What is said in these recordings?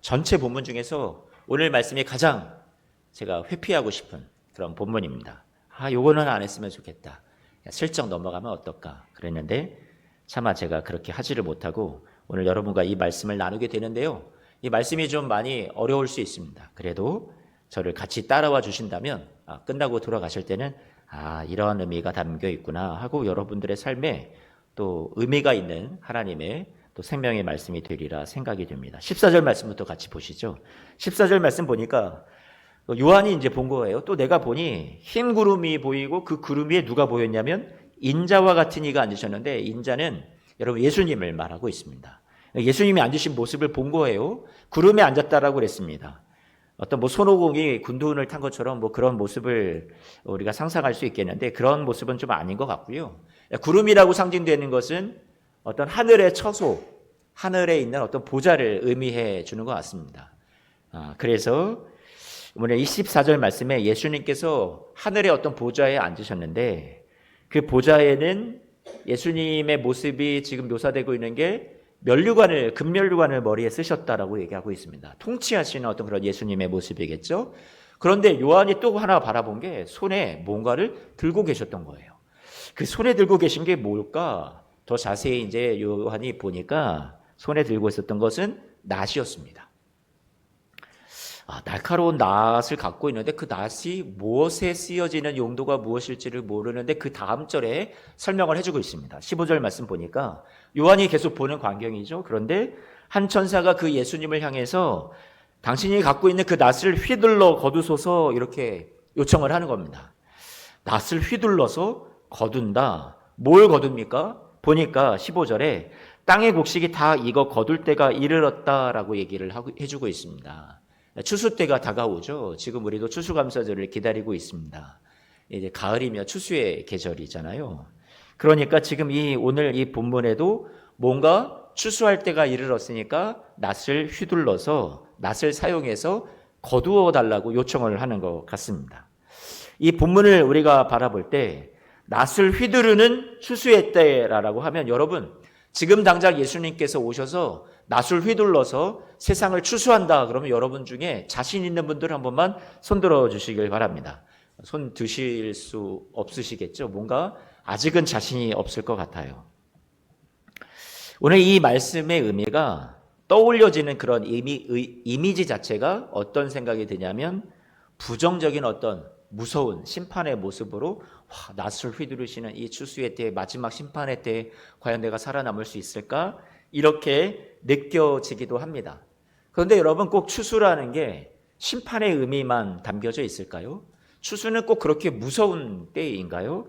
전체 본문 중에서 오늘 말씀이 가장 제가 회피하고 싶은 그런 본문입니다. 요거는 안 했으면 좋겠다. 슬쩍 넘어가면 어떨까 그랬는데 차마 제가 그렇게 하지를 못하고 오늘 여러분과 이 말씀을 나누게 되는데요. 이 말씀이 좀 많이 어려울 수 있습니다. 그래도 저를 같이 따라와 주신다면 끝나고 돌아가실 때는 이런 의미가 담겨 있구나 하고 여러분들의 삶에 또 의미가 있는 하나님의 또 생명의 말씀이 되리라 생각이 됩니다. 14절 말씀부터 같이 보시죠. 14절 말씀 보니까 요한이 이제 본 거예요. 또 내가 보니 흰 구름이 보이고 그 구름 위에 누가 보였냐면 인자와 같은 이가 앉으셨는데 인자는 여러분 예수님을 말하고 있습니다. 예수님이 앉으신 모습을 본 거예요. 구름에 앉았다라고 그랬습니다. 어떤 손오공이 군두운을 탄 것처럼 그런 모습을 우리가 상상할 수 있겠는데 그런 모습은 좀 아닌 것 같고요. 구름이라고 상징되는 것은 어떤 하늘의 처소, 하늘에 있는 어떤 보좌를 의미해 주는 것 같습니다. 그래서 오늘 24절 말씀에 예수님께서 하늘의 어떤 보좌에 앉으셨는데 그 보좌에는 예수님의 모습이 지금 묘사되고 있는 게 금면류관을 머리에 쓰셨다라고 얘기하고 있습니다. 통치하시는 어떤 그런 예수님의 모습이겠죠. 그런데 요한이 또 하나 바라본 게 손에 뭔가를 들고 계셨던 거예요. 그 손에 들고 계신 게 뭘까? 더 자세히 이제 요한이 보니까 손에 들고 있었던 것은 낫이었습니다. 날카로운 낫을 갖고 있는데 그 낫이 무엇에 쓰여지는 용도가 무엇일지를 모르는데 그 다음 절에 설명을 해주고 있습니다. 15절 말씀 보니까 요한이 계속 보는 광경이죠. 그런데 한 천사가 그 예수님을 향해서 당신이 갖고 있는 그 낫을 휘둘러 거두소서 이렇게 요청을 하는 겁니다. 낫을 휘둘러서 거둔다. 뭘 거둡니까? 보니까 15절에 땅의 곡식이 다 익어 거둘 때가 이르렀다라고 얘기를 해주고 있습니다. 추수 때가 다가오죠. 지금 우리도 추수감사절을 기다리고 있습니다. 이제 가을이면 추수의 계절이잖아요. 그러니까 지금 오늘 이 본문에도 뭔가 추수할 때가 이르렀으니까 낫을 휘둘러서 낫을 사용해서 거두어 달라고 요청을 하는 것 같습니다. 이 본문을 우리가 바라볼 때 낫을 휘두르는 추수의 때라고 하면 여러분 지금 당장 예수님께서 오셔서 낫을 휘둘러서 세상을 추수한다 그러면 여러분 중에 자신 있는 분들 한 번만 손 들어 주시길 바랍니다. 손 드실 수 없으시겠죠? 뭔가 아직은 자신이 없을 것 같아요. 오늘 이 말씀의 의미가 떠올려지는 그런 이미지 자체가 어떤 생각이 드냐면 부정적인 어떤 무서운 심판의 모습으로 낫을 휘두르시는 이 추수의 때 마지막 심판의 때 과연 내가 살아남을 수 있을까? 이렇게 느껴지기도 합니다. 그런데 여러분 꼭 추수라는 게 심판의 의미만 담겨져 있을까요? 추수는 꼭 그렇게 무서운 때인가요?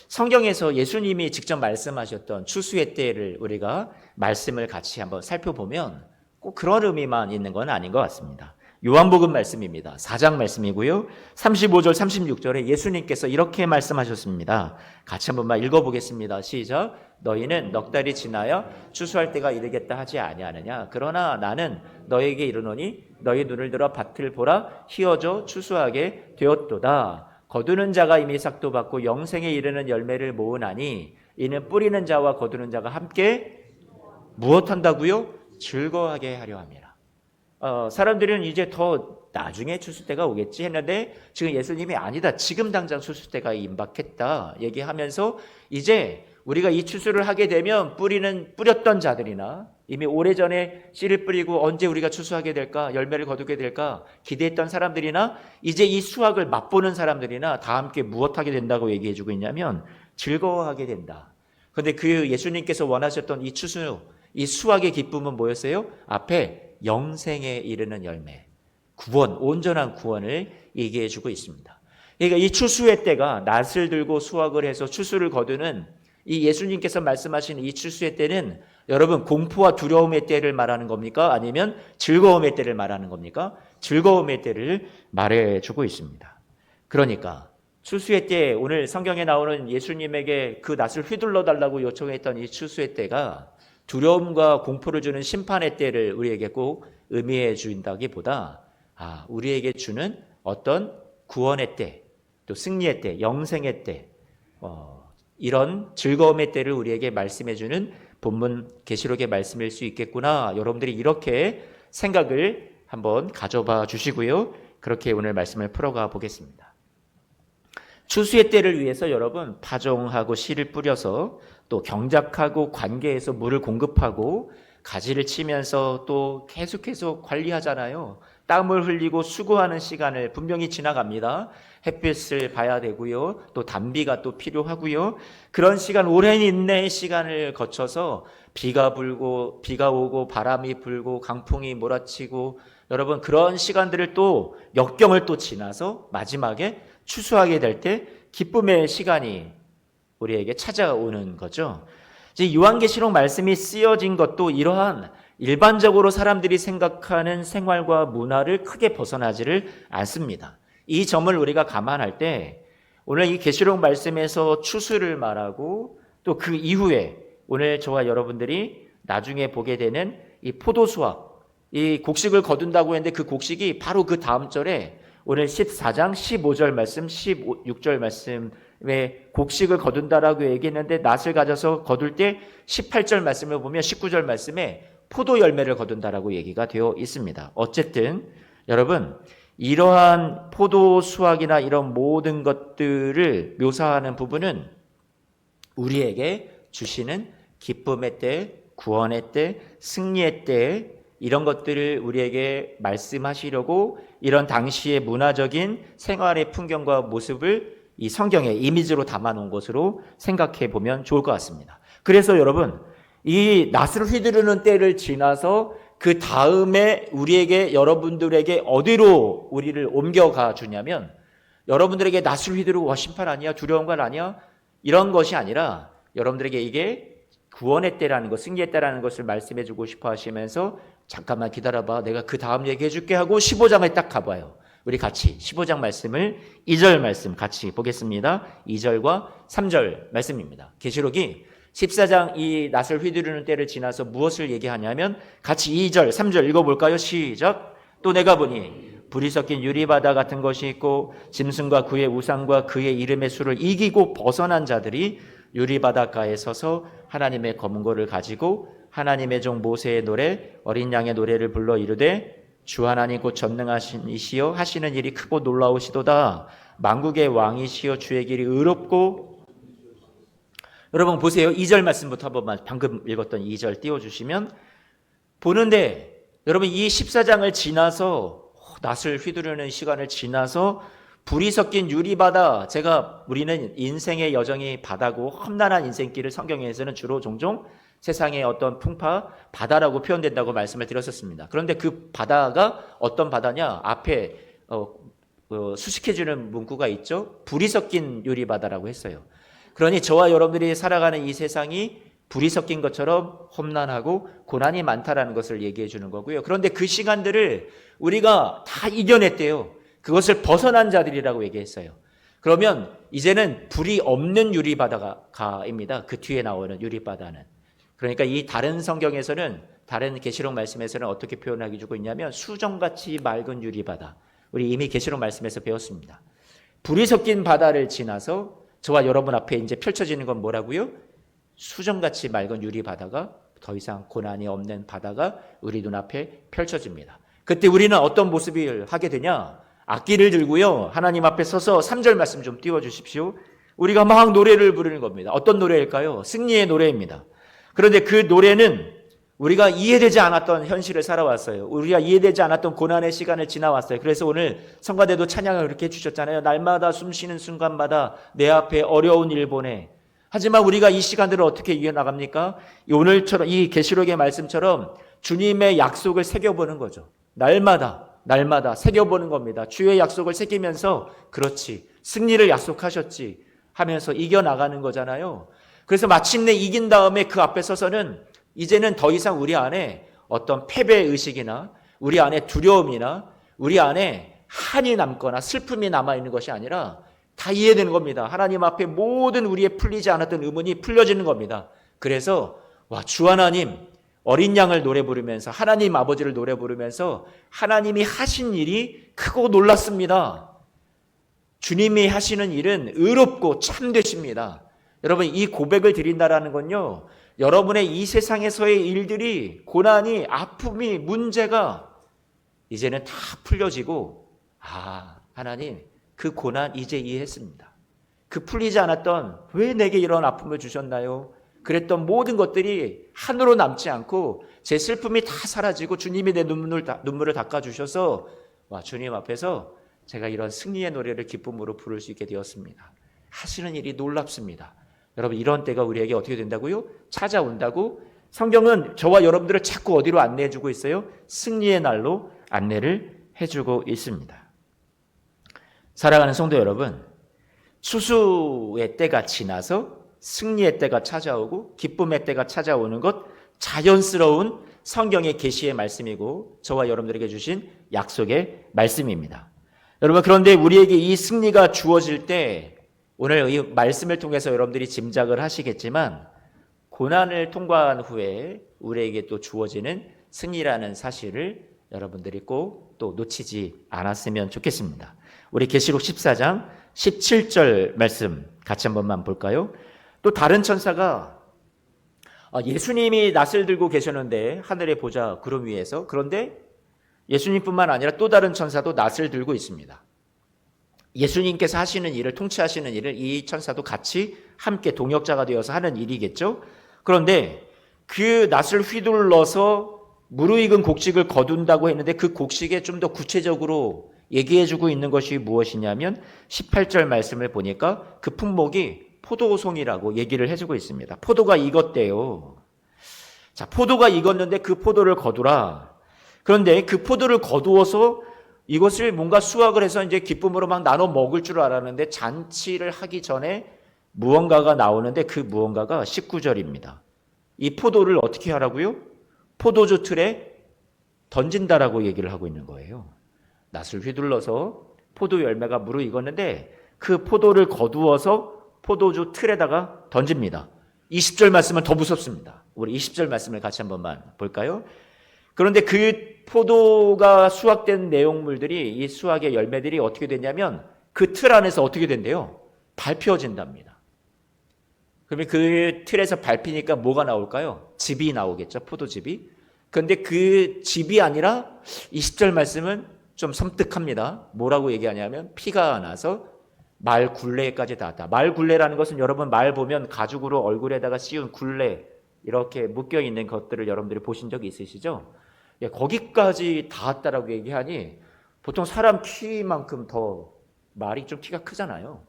성경에서 예수님이 직접 말씀하셨던 추수의 때를 우리가 말씀을 같이 한번 살펴보면 꼭 그런 의미만 있는 건 아닌 것 같습니다. 요한복음 말씀입니다. 4장 말씀이고요. 35절 36절에 예수님께서 이렇게 말씀하셨습니다. 같이 한 번만 읽어보겠습니다. 시작. 너희는 넉 달이 지나야 추수할 때가 이르겠다 하지 아니하느냐. 그러나 나는 너희에게 이르노니 너희 눈을 들어 밭을 보라. 희어져 추수하게 되었도다. 거두는 자가 이미 삭도 받고 영생에 이르는 열매를 모으나니 이는 뿌리는 자와 거두는 자가 함께 무엇한다고요? 즐거워하게 하려 함이라. 사람들은 이제 더 나중에 추수 때가 오겠지 했는데 지금 예수님이 아니다. 지금 당장 추수 때가 임박했다 얘기하면서 이제 우리가 이 추수를 하게 되면 뿌렸던 자들이나 이미 오래전에 씨를 뿌리고 언제 우리가 추수하게 될까 열매를 거두게 될까 기대했던 사람들이나 이제 이 수확을 맛보는 사람들이나 다 함께 무엇하게 된다고 얘기해 주고 있냐면 즐거워하게 된다. 그런데 그 예수님께서 원하셨던 이 추수 이 수확의 기쁨은 뭐였어요? 앞에 영생에 이르는 열매, 구원, 온전한 구원을 얘기해 주고 있습니다. 그러니까 이 추수의 때가 낫을 들고 수확을 해서 추수를 거두는 이 예수님께서 말씀하신 이 추수의 때는 여러분 공포와 두려움의 때를 말하는 겁니까? 아니면 즐거움의 때를 말하는 겁니까? 즐거움의 때를 말해주고 있습니다. 그러니까 추수의 때 오늘 성경에 나오는 예수님에게 그 낫을 휘둘러 달라고 요청했던 이 추수의 때가 두려움과 공포를 주는 심판의 때를 우리에게 꼭 의미해 준다기보다 우리에게 주는 어떤 구원의 때, 또 승리의 때, 영생의 때 이런 즐거움의 때를 우리에게 말씀해 주는 본문 계시록의 말씀일 수 있겠구나. 여러분들이 이렇게 생각을 한번 가져봐 주시고요. 그렇게 오늘 말씀을 풀어가 보겠습니다. 추수의 때를 위해서 여러분 파종하고 씨를 뿌려서 또 경작하고 관계에서 물을 공급하고 가지를 치면서 또 계속해서 관리하잖아요. 땀을 흘리고 수고하는 시간을 분명히 지나갑니다. 햇빛을 봐야 되고요. 또 단비가 또 필요하고요. 그런 시간, 오랜 인내의 시간을 거쳐서 비가 불고 비가 오고 바람이 불고 강풍이 몰아치고 여러분 그런 시간들을 또 역경을 또 지나서 마지막에 추수하게 될 때 기쁨의 시간이 우리에게 찾아오는 거죠. 이제 요한계시록 말씀이 쓰여진 것도 이러한 일반적으로 사람들이 생각하는 생활과 문화를 크게 벗어나지를 않습니다. 이 점을 우리가 감안할 때 오늘 이 계시록 말씀에서 추수를 말하고 또 그 이후에 오늘 저와 여러분들이 나중에 보게 되는 이 포도수확, 이 곡식을 거둔다고 했는데 그 곡식이 바로 그 다음 절에 오늘 14장 15절 말씀, 16절 말씀에 곡식을 거둔다라고 얘기했는데 낫을 가져서 거둘 때 18절 말씀을 보면 19절 말씀에 포도 열매를 거둔다라고 얘기가 되어 있습니다. 어쨌든 여러분 이러한 포도 수확이나 이런 모든 것들을 묘사하는 부분은 우리에게 주시는 기쁨의 때, 구원의 때, 승리의 때 이런 것들을 우리에게 말씀하시려고 이런 당시의 문화적인 생활의 풍경과 모습을 이 성경에 이미지로 담아놓은 것으로 생각해 보면 좋을 것 같습니다. 그래서 여러분 이 낫을 휘두르는 때를 지나서 그 다음에 우리에게 여러분들에게 어디로 우리를 옮겨가 주냐면 여러분들에게 낫을 휘두르고 심판 아니야 두려운 건 아니야 이런 것이 아니라 여러분들에게 이게 구원의 때라는 것, 승리의 때라는 것을 말씀해 주고 싶어 하시면서 잠깐만 기다려봐 내가 그 다음 얘기해 줄게 하고 15장에 딱 가봐요. 우리 같이 15장 말씀을 2절 말씀 같이 보겠습니다. 2절과 3절 말씀입니다. 계시록이 14장 이 낫을 휘두르는 때를 지나서 무엇을 얘기하냐면 같이 2절 3절 읽어볼까요? 시작. 또 내가 보니 불이 섞인 유리바다 같은 것이 있고 짐승과 그의 우상과 그의 이름의 수를 이기고 벗어난 자들이 유리바닷가에 서서 하나님의 검은고를 가지고 하나님의 종 모세의 노래 어린 양의 노래를 불러 이르되 주 하나님 곧 전능하신 이시여 하시는 일이 크고 놀라우시도다. 만국의 왕이시여 주의 길이 의롭고 여러분 보세요. 2절 말씀부터 한 번만 방금 읽었던 2절 띄워주시면 보는데 여러분 이 14장을 지나서 낫을 휘두르는 시간을 지나서 불이 섞인 유리바다 우리는 인생의 여정이 바다고 험난한 인생길을 성경에서는 주로 종종 세상의 어떤 풍파 바다라고 표현된다고 말씀을 드렸었습니다. 그런데 그 바다가 어떤 바다냐 앞에 수식해주는 문구가 있죠. 불이 섞인 유리바다라고 했어요. 그러니 저와 여러분들이 살아가는 이 세상이 불이 섞인 것처럼 험난하고 고난이 많다라는 것을 얘기해 주는 거고요. 그런데 그 시간들을 우리가 다 이겨냈대요. 그것을 벗어난 자들이라고 얘기했어요. 그러면 이제는 불이 없는 유리바다가입니다. 그 뒤에 나오는 유리바다는. 그러니까 이 다른 성경에서는 다른 계시록 말씀에서는 어떻게 표현하기 주고 있냐면 수정같이 맑은 유리바다. 우리 이미 계시록 말씀에서 배웠습니다. 불이 섞인 바다를 지나서 저와 여러분 앞에 이제 펼쳐지는 건 뭐라고요? 수정같이 맑은 유리바다가 더 이상 고난이 없는 바다가 우리 눈앞에 펼쳐집니다. 그때 우리는 어떤 모습을 하게 되냐? 악기를 들고요. 하나님 앞에 서서 3절 말씀 좀 띄워주십시오. 우리가 막 노래를 부르는 겁니다. 어떤 노래일까요? 승리의 노래입니다. 그런데 그 노래는 우리가 이해되지 않았던 현실을 살아왔어요. 우리가 이해되지 않았던 고난의 시간을 지나왔어요. 그래서 오늘 성가대도 찬양을 그렇게 해주셨잖아요. 날마다 숨쉬는 순간마다 내 앞에 어려운 일 보내. 하지만 우리가 이 시간들을 어떻게 이겨나갑니까? 오늘처럼 이 계시록의 말씀처럼 주님의 약속을 새겨보는 거죠. 날마다 새겨보는 겁니다. 주의 약속을 새기면서 그렇지 승리를 약속하셨지 하면서 이겨나가는 거잖아요. 그래서 마침내 이긴 다음에 그 앞에 서서는 이제는 더 이상 우리 안에 어떤 패배의식이나 우리 안에 두려움이나 우리 안에 한이 남거나 슬픔이 남아있는 것이 아니라 다 이해되는 겁니다. 하나님 앞에 모든 우리의 풀리지 않았던 의문이 풀려지는 겁니다. 그래서 주 하나님 어린 양을 노래 부르면서 하나님 아버지를 노래 부르면서 하나님이 하신 일이 크고 놀랐습니다. 주님이 하시는 일은 의롭고 참되십니다. 여러분 이 고백을 드린다라는 건요. 여러분의 이 세상에서의 일들이 고난이 아픔이 문제가 이제는 다 풀려지고 하나님 그 고난 이제 이해했습니다. 그 풀리지 않았던 왜 내게 이런 아픔을 주셨나요? 그랬던 모든 것들이 한으로 남지 않고 제 슬픔이 다 사라지고 주님이 내 눈물을 닦아주셔서 주님 앞에서 제가 이런 승리의 노래를 기쁨으로 부를 수 있게 되었습니다. 하시는 일이 놀랍습니다. 여러분 이런 때가 우리에게 어떻게 된다고요? 찾아온다고 성경은 저와 여러분들을 자꾸 어디로 안내해주고 있어요? 승리의 날로 안내를 해주고 있습니다. 사랑하는 성도 여러분, 추수의 때가 지나서 승리의 때가 찾아오고 기쁨의 때가 찾아오는 것 자연스러운 성경의 계시의 말씀이고 저와 여러분들에게 주신 약속의 말씀입니다. 여러분 그런데 우리에게 이 승리가 주어질 때 오늘 이 말씀을 통해서 여러분들이 짐작을 하시겠지만 고난을 통과한 후에 우리에게 또 주어지는 승리라는 사실을 여러분들이 꼭 또 놓치지 않았으면 좋겠습니다. 우리 계시록 14장 17절 말씀 같이 한 번만 볼까요? 또 다른 천사가 예수님이 낫을 들고 계셨는데 하늘에 보자 구름 위에서 그런데 예수님뿐만 아니라 또 다른 천사도 낫을 들고 있습니다. 예수님께서 하시는 일을 통치하시는 일을 이 천사도 같이 함께 동역자가 되어서 하는 일이겠죠. 그런데 그 낫을 휘둘러서 무르익은 곡식을 거둔다고 했는데 그 곡식에 좀 더 구체적으로 얘기해주고 있는 것이 무엇이냐면 18절 말씀을 보니까 그 품목이 포도송이라고 얘기를 해주고 있습니다. 포도가 익었대요. 자, 포도가 익었는데 그 포도를 거두라. 그런데 그 포도를 거두어서 이것을 뭔가 수확을 해서 이제 기쁨으로 막 나눠 먹을 줄 알았는데 잔치를 하기 전에 무언가가 나오는데 그 무언가가 19절입니다. 이 포도를 어떻게 하라고요? 포도주 틀에 던진다라고 얘기를 하고 있는 거예요. 낫을 휘둘러서 포도 열매가 무르익었는데 그 포도를 거두어서 포도주 틀에다가 던집니다. 20절 말씀은 더 무섭습니다. 우리 20절 말씀을 같이 한 번만 볼까요? 그런데 그 포도가 수확된 내용물들이 이 수확의 열매들이 어떻게 되냐면 그 틀 안에서 어떻게 된대요? 밟혀진답니다. 그러면 그 틀에서 밟히니까 뭐가 나올까요? 즙이 나오겠죠. 포도즙이. 그런데 그 즙이 아니라 20절 말씀은 좀 섬뜩합니다. 뭐라고 얘기하냐면 피가 나서 말 굴레까지 닿았다. 말 굴레라는 것은 여러분 말 보면 가죽으로 얼굴에다가 씌운 굴레 이렇게 묶여 있는 것들을 여러분들이 보신 적이 있으시죠? 거기까지 닿았다라고 얘기하니 보통 사람 키만큼 더 말이 좀 키가 크잖아요.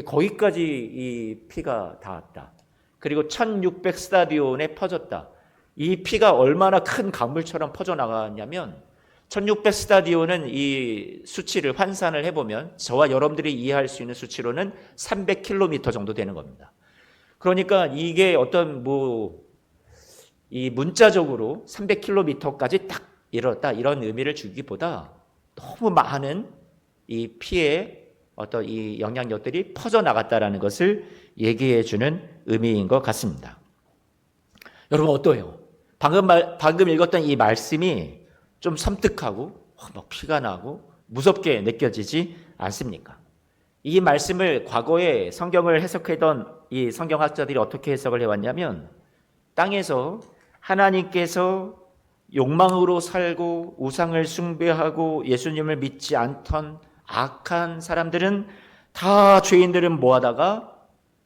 거기까지 이 피가 닿았다. 그리고 1600 스타디온에 퍼졌다. 이 피가 얼마나 큰 강물처럼 퍼져나가냐면 1600 스타디온은 이 수치를 환산을 해보면 저와 여러분들이 이해할 수 있는 수치로는 300km 정도 되는 겁니다. 그러니까 이게 어떤 이 문자적으로 300km까지 딱 이뤘다 이런 의미를 주기보다 너무 많은 이 피의 어떤 이 영향력들이 퍼져나갔다라는 것을 얘기해 주는 의미인 것 같습니다. 여러분 어떠해요? 방금 읽었던 이 말씀이 좀 섬뜩하고 막 피가 나고 무섭게 느껴지지 않습니까? 이 말씀을 과거에 성경을 해석하던 이 성경학자들이 어떻게 해석을 해왔냐면 땅에서 하나님께서 욕망으로 살고 우상을 숭배하고 예수님을 믿지 않던 악한 사람들은 다 죄인들은 모아다가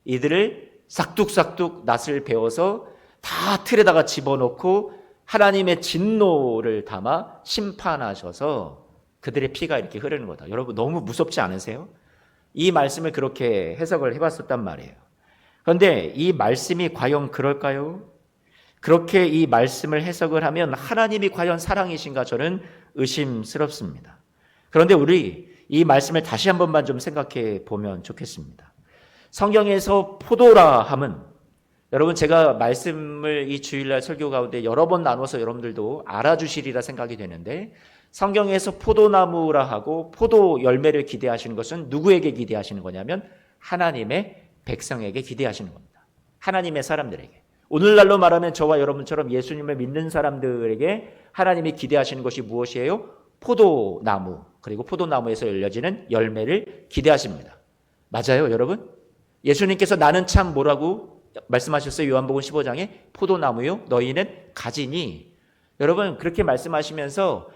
이들을 싹둑싹둑 낫을 베어서 다 틀에다가 집어넣고 하나님의 진노를 담아 심판하셔서 그들의 피가 이렇게 흐르는 거다. 여러분 너무 무섭지 않으세요? 이 말씀을 그렇게 해석을 해봤었단 말이에요. 그런데 이 말씀이 과연 그럴까요? 그렇게 이 말씀을 해석을 하면 하나님이 과연 사랑이신가 저는 의심스럽습니다. 그런데 우리 이 말씀을 다시 한 번만 좀 생각해 보면 좋겠습니다. 성경에서 포도라 함은 여러분 제가 말씀을 이 주일날 설교 가운데 여러 번 나눠서 여러분들도 알아주시리라 생각이 되는데 성경에서 포도나무라 하고 포도 열매를 기대하시는 것은 누구에게 기대하시는 거냐면 하나님의 백성에게 기대하시는 겁니다. 하나님의 사람들에게. 오늘날로 말하면 저와 여러분처럼 예수님을 믿는 사람들에게 하나님이 기대하시는 것이 무엇이에요? 포도나무, 그리고 포도나무에서 열려지는 열매를 기대하십니다. 맞아요, 여러분? 예수님께서 나는 참 뭐라고 말씀하셨어요? 요한복음 15장에 포도나무요 너희는 가지니. 여러분 그렇게 말씀하시면서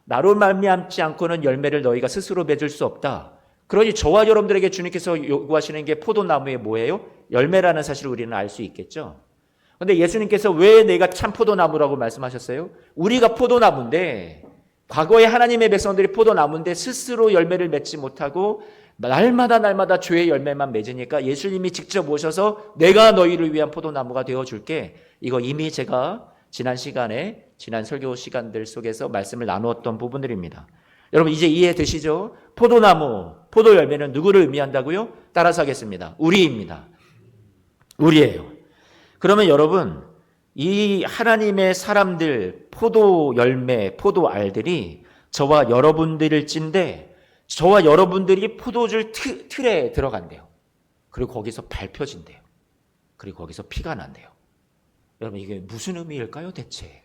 나로 말미암지 않고는 열매를 너희가 스스로 맺을 수 없다. 그러니 저와 여러분들에게 주님께서 요구하시는 게 포도나무의 뭐예요? 열매라는 사실을 우리는 알 수 있겠죠. 그런데 예수님께서 왜 내가 참 포도나무라고 말씀하셨어요? 우리가 포도나무인데, 과거에 하나님의 백성들이 포도나무인데 스스로 열매를 맺지 못하고 날마다 죄의 열매만 맺으니까 예수님이 직접 오셔서 내가 너희를 위한 포도나무가 되어줄게. 이거 이미 제가 지난 시간에, 지난 설교 시간들 속에서 말씀을 나누었던 부분들입니다. 여러분 이제 이해되시죠? 포도나무, 포도 열매는 누구를 의미한다고요? 따라서 하겠습니다. 우리입니다. 우리예요. 그러면 여러분, 이 하나님의 사람들, 포도 열매, 포도 알들이 저와 여러분들을 찐데, 저와 여러분들이 포도주 틀에 들어간대요. 그리고 거기서 밟혀진대요. 그리고 거기서 피가 난대요. 여러분 이게 무슨 의미일까요 대체?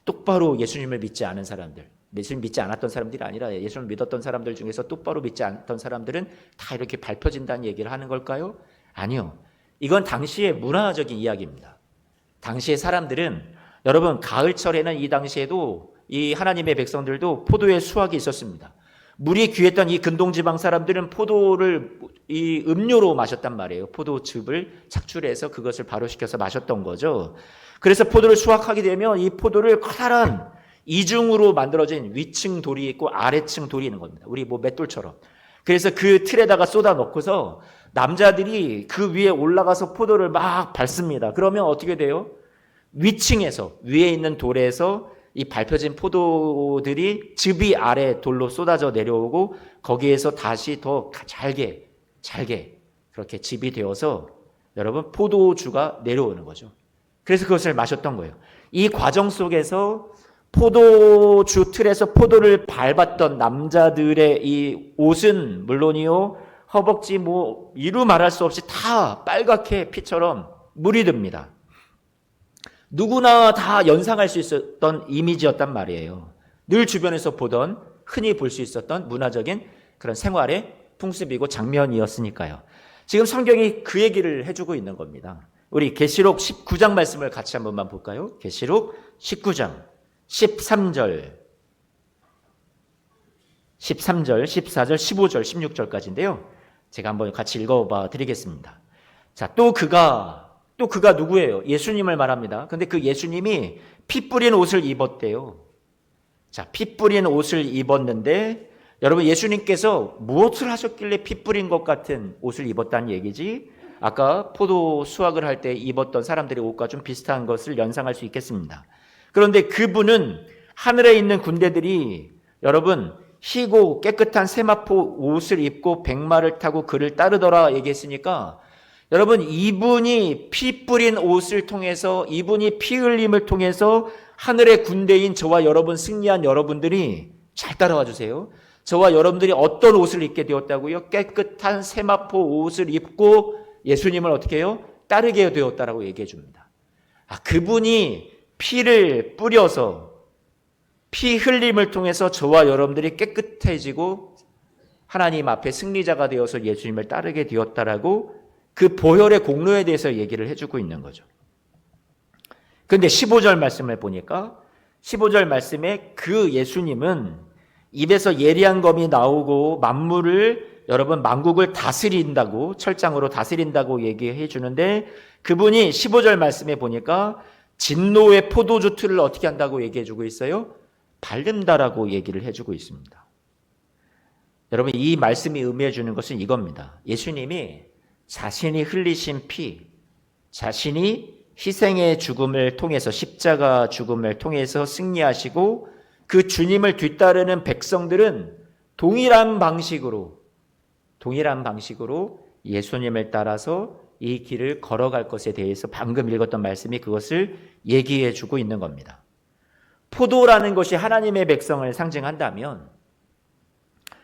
똑바로 예수님을 믿지 않은 사람들, 예수님 믿지 않았던 사람들이 아니라 예수님을 믿었던 사람들 중에서 똑바로 믿지 않았던 사람들은 다 이렇게 밟혀진다는 얘기를 하는 걸까요? 아니요. 이건 당시의 문화적인 이야기입니다. 당시의 사람들은, 여러분 가을철에는 이 당시에도 이 하나님의 백성들도 포도의 수확이 있었습니다. 물이 귀했던 이 근동지방 사람들은 포도를 이 음료로 마셨단 말이에요. 포도즙을 착출해서 그것을 발효시켜서 마셨던 거죠. 그래서 포도를 수확하게 되면 이 포도를 커다란 이중으로 만들어진 위층 돌이 있고 아래층 돌이 있는 겁니다. 우리 뭐 맷돌처럼. 그래서 그 틀에다가 쏟아 넣고서 남자들이 그 위에 올라가서 포도를 막 밟습니다. 그러면 어떻게 돼요? 위층에서, 위에 있는 돌에서 이 밟혀진 포도들이 즙이 아래 돌로 쏟아져 내려오고 거기에서 다시 더 잘게 그렇게 즙이 되어서 여러분 포도주가 내려오는 거죠. 그래서 그것을 마셨던 거예요. 이 과정 속에서 포도주 틀에서 포도를 밟았던 남자들의 이 옷은 물론이요, 허벅지 뭐 이루 말할 수 없이 다 빨갛게 피처럼 물이 듭니다. 누구나 다 연상할 수 있었던 이미지였단 말이에요. 늘 주변에서 보던, 흔히 볼 수 있었던 문화적인 그런 생활의 풍습이고 장면이었으니까요. 지금 성경이 그 얘기를 해주고 있는 겁니다. 우리 계시록 19장 말씀을 같이 한 번만 볼까요? 계시록 19장 13절, 14절, 15절, 16절까지인데요. 제가 한번 같이 읽어봐 드리겠습니다. 자, 또 그가 누구예요? 예수님을 말합니다. 근데 그 예수님이 피 뿌린 옷을 입었대요. 자, 피 뿌린 옷을 입었는데, 여러분 예수님께서 무엇을 하셨길래 피 뿌린 것 같은 옷을 입었다는 얘기지? 아까 포도 수확을 할 때 입었던 사람들의 옷과 좀 비슷한 것을 연상할 수 있겠습니다. 그런데 그분은 하늘에 있는 군대들이 여러분 희고 깨끗한 세마포 옷을 입고 백마를 타고 그를 따르더라 얘기했으니까, 여러분 이분이 피 뿌린 옷을 통해서, 이분이 피 흘림을 통해서 하늘의 군대인 저와 여러분, 승리한 여러분들이 잘 따라와 주세요. 저와 여러분들이 어떤 옷을 입게 되었다고요? 깨끗한 세마포 옷을 입고 예수님을 어떻게 해요? 따르게 되었다라고 얘기해 줍니다. 그분이 피를 뿌려서 피 흘림을 통해서 저와 여러분들이 깨끗해지고 하나님 앞에 승리자가 되어서 예수님을 따르게 되었다라고 그 보혈의 공로에 대해서 얘기를 해주고 있는 거죠. 그런데 15절 말씀을 보니까 15절 말씀에 그 예수님은 입에서 예리한 검이 나오고 만물을, 여러분 만국을 다스린다고, 철장으로 다스린다고 얘기해 주는데, 그분이 15절 말씀에 보니까 진노의 포도주 틀을 어떻게 한다고 얘기해 주고 있어요? 밟는다라고 얘기를 해주고 있습니다. 여러분 이 말씀이 의미해 주는 것은 이겁니다. 예수님이 자신이 흘리신 피, 자신이 희생의 죽음을 통해서, 십자가 죽음을 통해서 승리하시고 그 주님을 뒤따르는 백성들은 동일한 방식으로 예수님을 따라서 이 길을 걸어갈 것에 대해서 방금 읽었던 말씀이 그것을 얘기해 주고 있는 겁니다. 포도라는 것이 하나님의 백성을 상징한다면,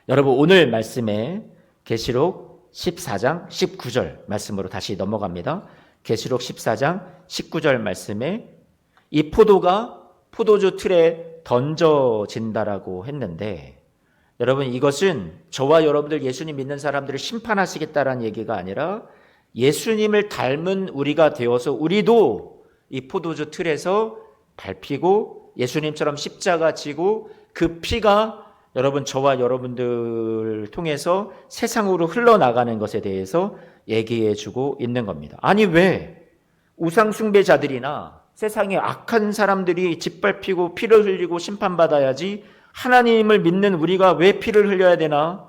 여러분 오늘 말씀에 계시록 14장 19절 말씀으로 다시 넘어갑니다. 계시록 14장 19절 말씀에 이 포도가 포도주 틀에 던져진다라고 했는데, 여러분 이것은 저와 여러분들 예수님 믿는 사람들을 심판하시겠다라는 얘기가 아니라 예수님을 닮은 우리가 되어서 우리도 이 포도주 틀에서 밟히고 예수님처럼 십자가 지고 그 피가 여러분 저와 여러분들 통해서 세상으로 흘러나가는 것에 대해서 얘기해 주고 있는 겁니다. 아니 왜 우상 숭배자들이나 세상의 악한 사람들이 짓밟히고 피를 흘리고 심판받아야지 하나님을 믿는 우리가 왜 피를 흘려야 되나?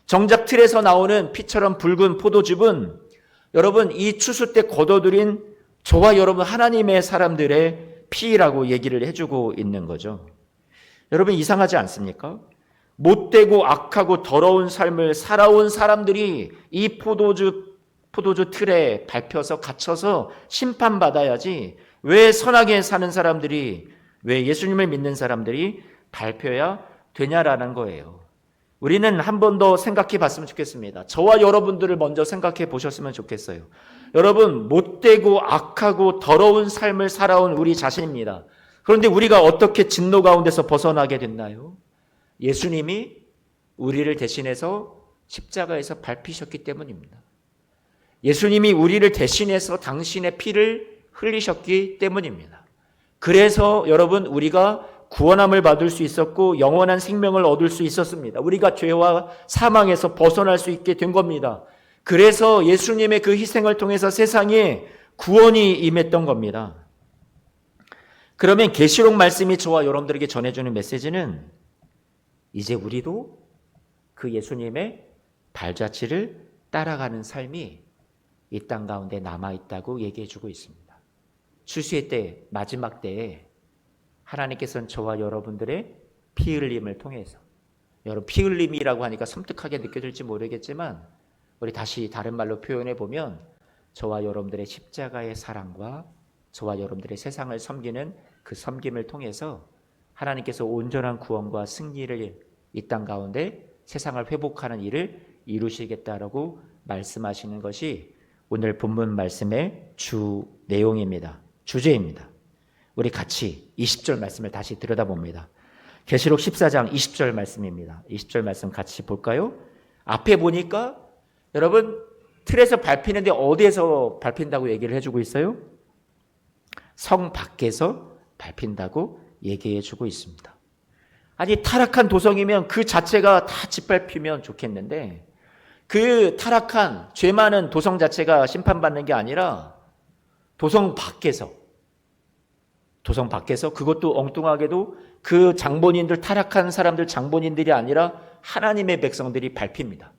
정작 틀에서 나오는 피처럼 붉은 포도즙은 여러분 이 추수 때 거둬들인 저와 여러분 하나님의 사람들의 피라고 얘기를 해주고 있는 거죠. 여러분 이상하지 않습니까? 못되고 악하고 더러운 삶을 살아온 사람들이 이 포도주 틀에 밟혀서 갇혀서 심판받아야지 왜 선하게 사는 사람들이, 왜 예수님을 믿는 사람들이 밟혀야 되냐라는 거예요. 우리는 한 번 더 생각해 봤으면 좋겠습니다. 저와 여러분들을 먼저 생각해 보셨으면 좋겠어요. 여러분 못되고 악하고 더러운 삶을 살아온 우리 자신입니다. 그런데 우리가 어떻게 진노 가운데서 벗어나게 됐나요? 예수님이 우리를 대신해서 십자가에서 밟히셨기 때문입니다. 예수님이 우리를 대신해서 당신의 피를 흘리셨기 때문입니다. 그래서 여러분 우리가 구원함을 받을 수 있었고 영원한 생명을 얻을 수 있었습니다. 우리가 죄와 사망에서 벗어날 수 있게 된 겁니다. 그래서 예수님의 그 희생을 통해서 세상에 구원이 임했던 겁니다. 그러면 계시록 말씀이 저와 여러분들에게 전해주는 메시지는 이제 우리도 그 예수님의 발자취를 따라가는 삶이 이 땅 가운데 남아있다고 얘기해주고 있습니다. 추수의 때, 마지막 때에 하나님께서는 저와 여러분들의 피 흘림을 통해서, 여러분 피 흘림이라고 하니까 섬뜩하게 느껴질지 모르겠지만 우리 다시 다른 말로 표현해 보면 저와 여러분들의 십자가의 사랑과 저와 여러분들의 세상을 섬기는 그 섬김을 통해서 하나님께서 온전한 구원과 승리를 이 땅 가운데 세상을 회복하는 일을 이루시겠다라고 말씀하시는 것이 오늘 본문 말씀의 주 내용입니다. 주제입니다. 우리 같이 20절 말씀을 다시 들여다봅니다. 계시록 14장 20절 말씀입니다. 20절 말씀 같이 볼까요? 앞에 보니까 여러분 틀에서 밟히는데 어디에서 밟힌다고 얘기를 해주고 있어요? 성 밖에서 밟힌다고 얘기해주고 있습니다. 아니 타락한 도성이면 그 자체가 다 짓밟히면 좋겠는데 그 타락한 죄 많은 도성 자체가 심판받는 게 아니라 도성 밖에서 그것도 엉뚱하게도 그 장본인들, 타락한 사람들 장본인들이 아니라 하나님의 백성들이 밟힙니다.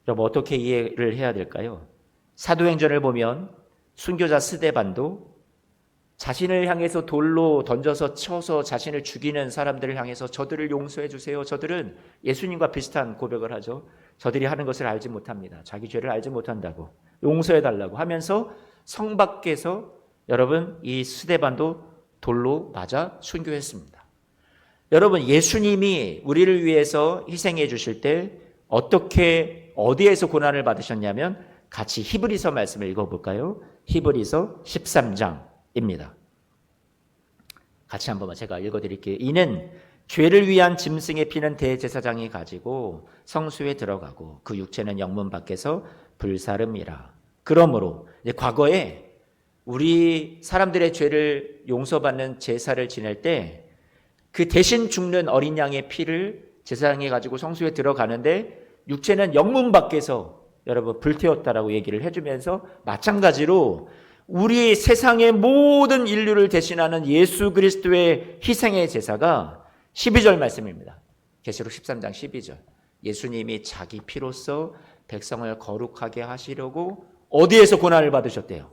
여러분 어떻게 이해를 해야 될까요? 사도행전을 보면 순교자 스데반도 자신을 향해서 돌로 던져서 쳐서 자신을 죽이는 사람들을 향해서 저들을 용서해 주세요. 저들은 예수님과 비슷한 고백을 하죠. 저들이 하는 것을 알지 못합니다. 자기 죄를 알지 못한다고 용서해 달라고 하면서 성 밖에서 여러분 이 스데반도 돌로 맞아 순교했습니다. 여러분 예수님이 우리를 위해서 희생해 주실 때 어떻게 어디에서 고난을 받으셨냐면 같이 히브리서 말씀을 읽어볼까요? 히브리서 13장입니다. 같이 한번 제가 읽어드릴게요. 이는 죄를 위한 짐승의 피는 대제사장이 가지고 성소에 들어가고 그 육체는 영문 밖에서 불사름이라. 그러므로 이제 과거에 우리 사람들의 죄를 용서받는 제사를 지낼 때 그 대신 죽는 어린 양의 피를 제사장이 가지고 성소에 들어가는데 육체는 영문 밖에서 여러분 불태웠다라고 얘기를 해주면서 마찬가지로 우리 세상의 모든 인류를 대신하는 예수 그리스도의 희생의 제사가 12절 말씀입니다. 계시록 13장 12절. 예수님이 자기 피로써 백성을 거룩하게 하시려고 어디에서 고난을 받으셨대요?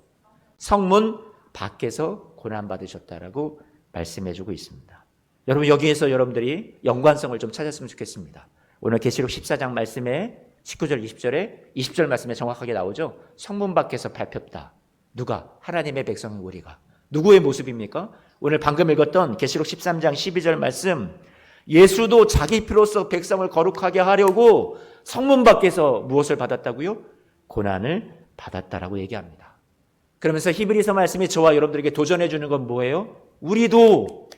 성문 밖에서 고난 받으셨다라고 말씀해주고 있습니다. 여러분 여기에서 여러분들이 연관성을 좀 찾았으면 좋겠습니다. 오늘 계시록 14장 말씀에 19절 20절에 20절 말씀에 정확하게 나오죠. 성문 밖에서 밟혔다. 누가? 하나님의 백성인 우리가. 누구의 모습입니까? 오늘 방금 읽었던 계시록 13장 12절 말씀, 예수도 자기 피로써 백성을 거룩하게 하려고 성문 밖에서 무엇을 받았다고요? 고난을 받았다라고 얘기합니다. 그러면서 히브리서 말씀이 저와 여러분들에게 도전해 주는 건 뭐예요? 우리도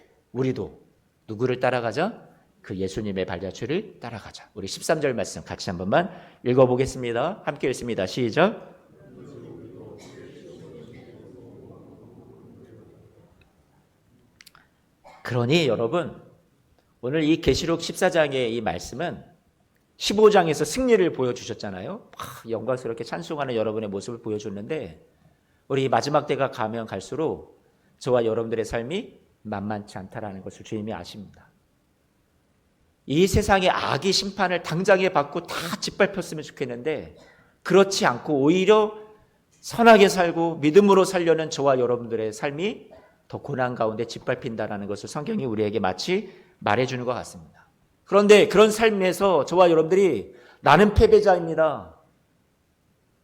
누구를 따라가자? 그 예수님의 발자취를 따라가자. 우리 13절 말씀 같이 한 번만 읽어보겠습니다. 함께 읽습니다. 시작. 그러니 여러분, 오늘 이 계시록 14장의 이 말씀은 15장에서 승리를 보여주셨잖아요. 영광스럽게 찬송하는 여러분의 모습을 보여줬는데 우리 마지막 때가 가면 갈수록 저와 여러분들의 삶이 만만치 않다라는 것을 주님이 아십니다. 이 세상의 악의 심판을 당장에 받고 다 짓밟혔으면 좋겠는데 그렇지 않고 오히려 선하게 살고 믿음으로 살려는 저와 여러분들의 삶이 더 고난 가운데 짓밟힌다라는 것을 성경이 우리에게 마치 말해주는 것 같습니다. 그런데 그런 삶에서 저와 여러분들이 나는 패배자입니다.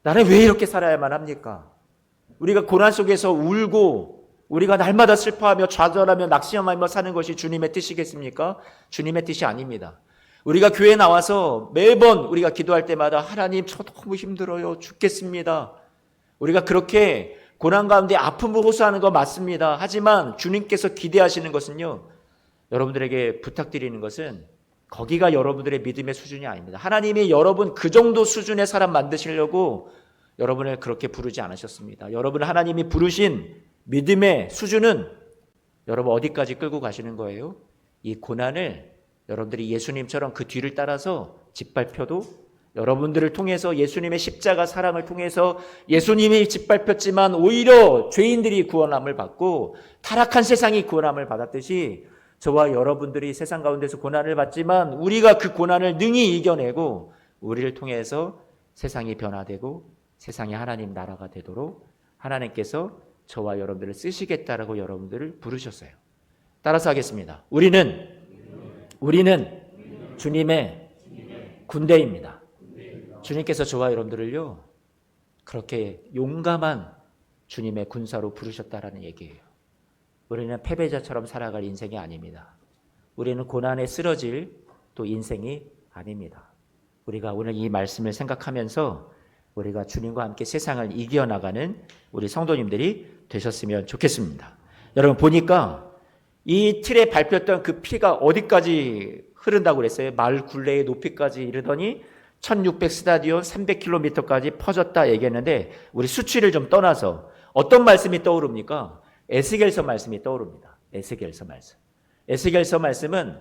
나는 왜 이렇게 살아야만 합니까? 우리가 고난 속에서 울고 우리가 날마다 슬퍼하며 좌절하며 낙심하며 사는 것이 주님의 뜻이겠습니까? 주님의 뜻이 아닙니다. 우리가 교회에 나와서 매번 우리가 기도할 때마다 하나님 저 너무 힘들어요. 죽겠습니다. 우리가 그렇게 고난 가운데 아픔을 호소하는 거 맞습니다. 하지만 주님께서 기대하시는 것은요. 여러분들에게 부탁드리는 것은 거기가 여러분들의 믿음의 수준이 아닙니다. 하나님이 여러분 그 정도 수준의 사람 만드시려고 여러분을 그렇게 부르지 않으셨습니다. 여러분 하나님이 부르신 믿음의 수준은 여러분 어디까지 끌고 가시는 거예요? 이 고난을 여러분들이 예수님처럼 그 뒤를 따라서 짓밟혀도 여러분들을 통해서 예수님의 십자가 사랑을 통해서 예수님이 짓밟혔지만 오히려 죄인들이 구원함을 받고 타락한 세상이 구원함을 받았듯이 저와 여러분들이 세상 가운데서 고난을 받지만 우리가 그 고난을 능히 이겨내고 우리를 통해서 세상이 변화되고 세상이 하나님 나라가 되도록 하나님께서 저와 여러분들을 쓰시겠다라고 여러분들을 부르셨어요. 따라서 하겠습니다. 우리는 주님의 군대입니다. 주님께서 저와 여러분들을요 그렇게 용감한 주님의 군사로 부르셨다라는 얘기예요. 우리는 패배자처럼 살아갈 인생이 아닙니다. 우리는 고난에 쓰러질 또 인생이 아닙니다. 우리가 오늘 이 말씀을 생각하면서 우리가 주님과 함께 세상을 이겨나가는 우리 성도님들이 되셨으면 좋겠습니다. 여러분 보니까 이 틀에 밟혔던 그 피가 어디까지 흐른다고 그랬어요? 마을 굴레의 높이까지 이르더니 1600 스타디온 300km까지 퍼졌다 얘기했는데 우리 수치를 좀 떠나서 어떤 말씀이 떠오릅니까? 에스겔서 말씀이 떠오릅니다. 에스겔서 말씀. 에스겔서 말씀은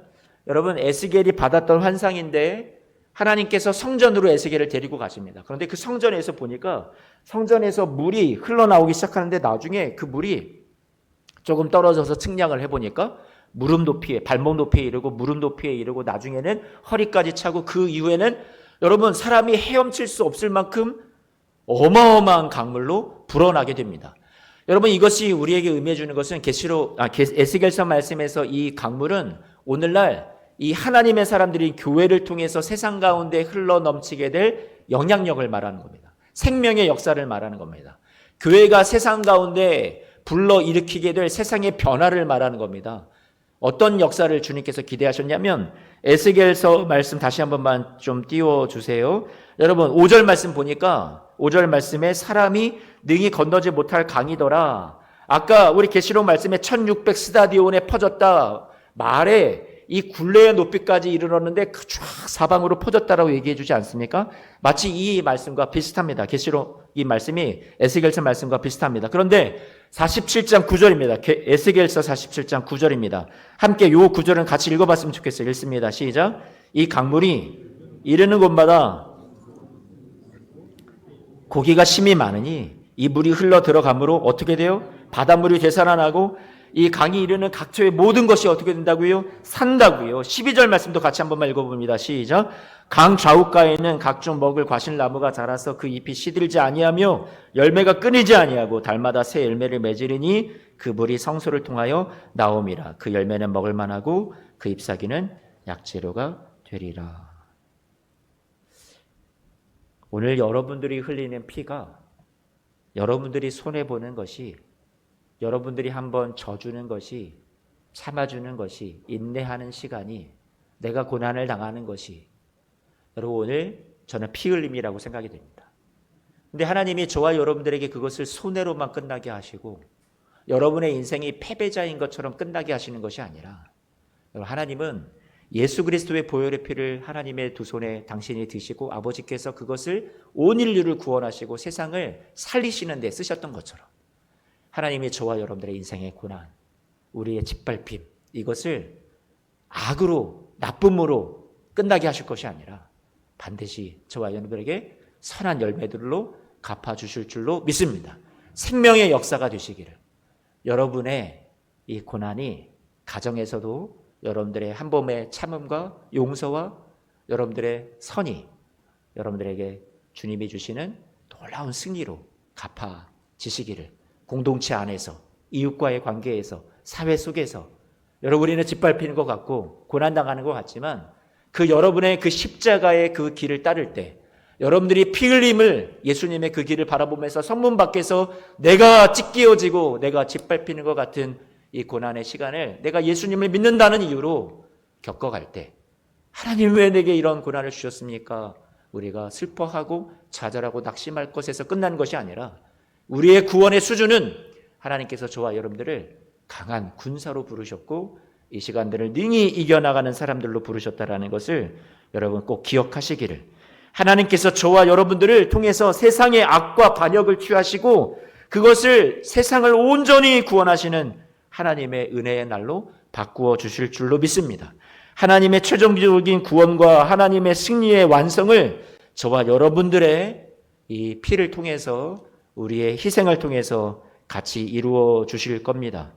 여러분 에스겔이 받았던 환상인데 하나님께서 성전으로 에스겔을 데리고 가십니다. 그런데 그 성전에서 보니까 성전에서 물이 흘러나오기 시작하는데 나중에 그 물이 조금 떨어져서 측량을 해보니까 무릎 높이에 발목 높이에 이르고 무릎 높이에 이르고 나중에는 허리까지 차고 그 이후에는 여러분 사람이 헤엄칠 수 없을 만큼 어마어마한 강물로 불어나게 됩니다. 여러분 이것이 우리에게 의미해 주는 것은 에스겔서 말씀에서 이 강물은 오늘날 이 하나님의 사람들이 교회를 통해서 세상 가운데 흘러 넘치게 될 영향력을 말하는 겁니다. 생명의 역사를 말하는 겁니다. 교회가 세상 가운데 불러일으키게 될 세상의 변화를 말하는 겁니다. 어떤 역사를 주님께서 기대하셨냐면 에스겔서 말씀 다시 한 번만 좀 띄워주세요. 여러분 5절 말씀 보니까 5절 말씀에 사람이 능히 건너지 못할 강이더라. 아까 우리 계시록 말씀에 1600 스타디온에 퍼졌다 말에 이 굴레의 높이까지 이르렀는데 그 쫙 사방으로 퍼졌다라고 얘기해 주지 않습니까? 마치 이 말씀과 비슷합니다. 계시록 이 말씀이 에스겔서 말씀과 비슷합니다. 그런데 47장 9절입니다. 에스겔서 47장 9절입니다. 함께 요 구절은 같이 읽어봤으면 좋겠어요. 읽습니다. 시작. 이 강물이 이르는 곳마다 고기가 심이 많으니 이 물이 흘러 들어가므로 어떻게 돼요? 바닷물이 되살아나고 이 강이 이르는 각처의 모든 것이 어떻게 된다고요? 산다고요. 12절 말씀도 같이 한 번만 읽어봅니다. 시작. 강 좌우가에는 각종 먹을 과실나무가 자라서 그 잎이 시들지 아니하며 열매가 끊이지 아니하고 달마다 새 열매를 맺으리니 그 물이 성소를 통하여 나옴이라. 그 열매는 먹을 만하고 그 잎사귀는 약재료가 되리라. 오늘 여러분들이 흘리는 피가 여러분들이 손해보는 것이 여러분들이 한번 져주는 것이 참아주는 것이 인내하는 시간이 내가 고난을 당하는 것이 여러분 오늘 저는 피 흘림이라고 생각이 됩니다. 근데 하나님이 저와 여러분들에게 그것을 손해로만 끝나게 하시고 여러분의 인생이 패배자인 것처럼 끝나게 하시는 것이 아니라 하나님은 예수 그리스도의 보혈의 피를 하나님의 두 손에 당신이 드시고 아버지께서 그것을 온 인류를 구원하시고 세상을 살리시는 데 쓰셨던 것처럼 하나님이 저와 여러분들의 인생의 고난, 우리의 짓밟힘, 이것을 악으로, 나쁨으로 끝나게 하실 것이 아니라 반드시 저와 여러분에게 선한 열매들로 갚아주실 줄로 믿습니다. 생명의 역사가 되시기를, 여러분의 이 고난이 가정에서도 여러분들의 한 몸의 참음과 용서와 여러분들의 선이 여러분들에게 주님이 주시는 놀라운 승리로 갚아지시기를, 공동체 안에서, 이웃과의 관계에서, 사회 속에서 여러분, 우리는 짓밟히는 것 같고 고난당하는 것 같지만 그 여러분의 그 십자가의 그 길을 따를 때, 여러분들이 피 흘림을, 예수님의 그 길을 바라보면서 성문 밖에서 내가 찢기어지고 내가 짓밟히는 것 같은 이 고난의 시간을 내가 예수님을 믿는다는 이유로 겪어갈 때, 하나님 왜 내게 이런 고난을 주셨습니까? 우리가 슬퍼하고 좌절하고 낙심할 것에서 끝난 것이 아니라 우리의 구원의 수준은 하나님께서 저와 여러분들을 강한 군사로 부르셨고 이 시간들을 능히 이겨나가는 사람들로 부르셨다라는 것을 여러분 꼭 기억하시기를, 하나님께서 저와 여러분들을 통해서 세상의 악과 반역을 취하시고 그것을, 세상을 온전히 구원하시는 하나님의 은혜의 날로 바꾸어 주실 줄로 믿습니다. 하나님의 최종적인 구원과 하나님의 승리의 완성을 저와 여러분들의 이 피를 통해서, 우리의 희생을 통해서 같이 이루어 주실 겁니다.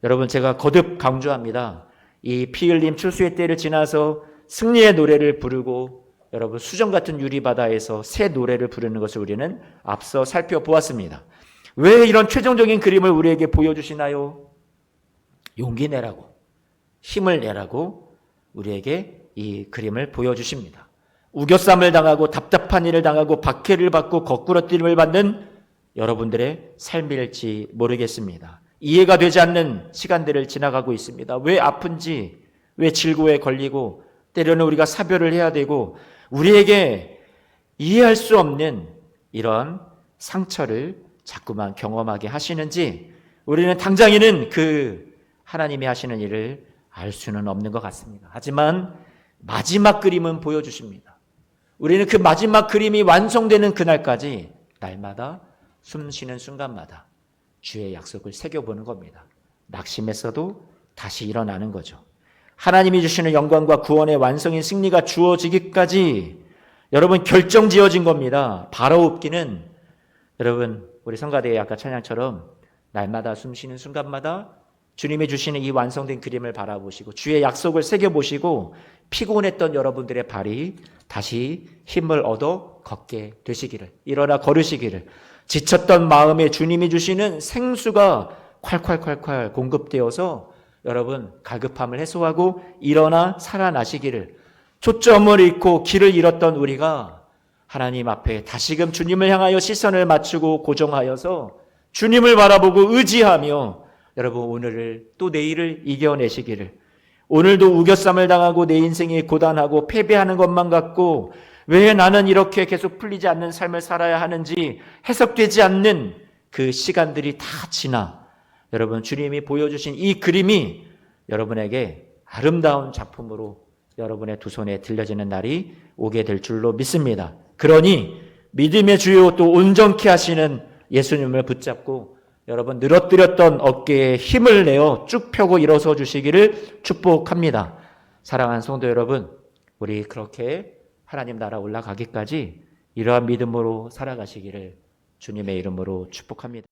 여러분, 제가 거듭 강조합니다. 이 피 흘림 추수의 때를 지나서 승리의 노래를 부르고 여러분 수정 같은 유리바다에서 새 노래를 부르는 것을 우리는 앞서 살펴보았습니다. 왜 이런 최종적인 그림을 우리에게 보여주시나요? 용기 내라고, 힘을 내라고 우리에게 이 그림을 보여주십니다. 우겨쌈을 당하고 답답한 일을 당하고 박해를 받고 거꾸러뜨림을 받는 여러분들의 삶일지 모르겠습니다. 이해가 되지 않는 시간들을 지나가고 있습니다. 왜 아픈지, 왜 질고에 걸리고 때로는 우리가 사별을 해야 되고 우리에게 이해할 수 없는 이런 상처를 자꾸만 경험하게 하시는지 우리는 당장에는 그 하나님이 하시는 일을 알 수는 없는 것 같습니다. 하지만 마지막 그림은 보여주십니다. 우리는 그 마지막 그림이 완성되는 그날까지 날마다 숨 쉬는 순간마다 주의 약속을 새겨보는 겁니다. 낙심했어도 다시 일어나는 거죠. 하나님이 주시는 영광과 구원의 완성인 승리가 주어지기까지 여러분 결정지어진 겁니다. 바라옵기는 여러분, 우리 성가대의 아까 찬양처럼 날마다 숨 쉬는 순간마다 주님이 주시는 이 완성된 그림을 바라보시고 주의 약속을 새겨보시고 피곤했던 여러분들의 발이 다시 힘을 얻어 걷게 되시기를, 일어나 걸으시기를, 지쳤던 마음에 주님이 주시는 생수가 콸콸콸콸 공급되어서 여러분 갈급함을 해소하고 일어나 살아나시기를, 초점을 잃고 길을 잃었던 우리가 하나님 앞에 다시금 주님을 향하여 시선을 맞추고 고정하여서 주님을 바라보고 의지하며 여러분 오늘을 또 내일을 이겨내시기를, 오늘도 우겨쌈을 당하고 내 인생이 고단하고 패배하는 것만 같고 왜 나는 이렇게 계속 풀리지 않는 삶을 살아야 하는지 해석되지 않는 그 시간들이 다 지나 여러분 주님이 보여주신 이 그림이 여러분에게 아름다운 작품으로 여러분의 두 손에 들려지는 날이 오게 될 줄로 믿습니다. 그러니 믿음의 주요 또 온전케 하시는 예수님을 붙잡고 여러분 늘어뜨렸던 어깨에 힘을 내어 쭉 펴고 일어서 주시기를 축복합니다. 사랑하는 성도 여러분, 우리 그렇게 하나님 나라 올라가기까지 이러한 믿음으로 살아가시기를 주님의 이름으로 축복합니다.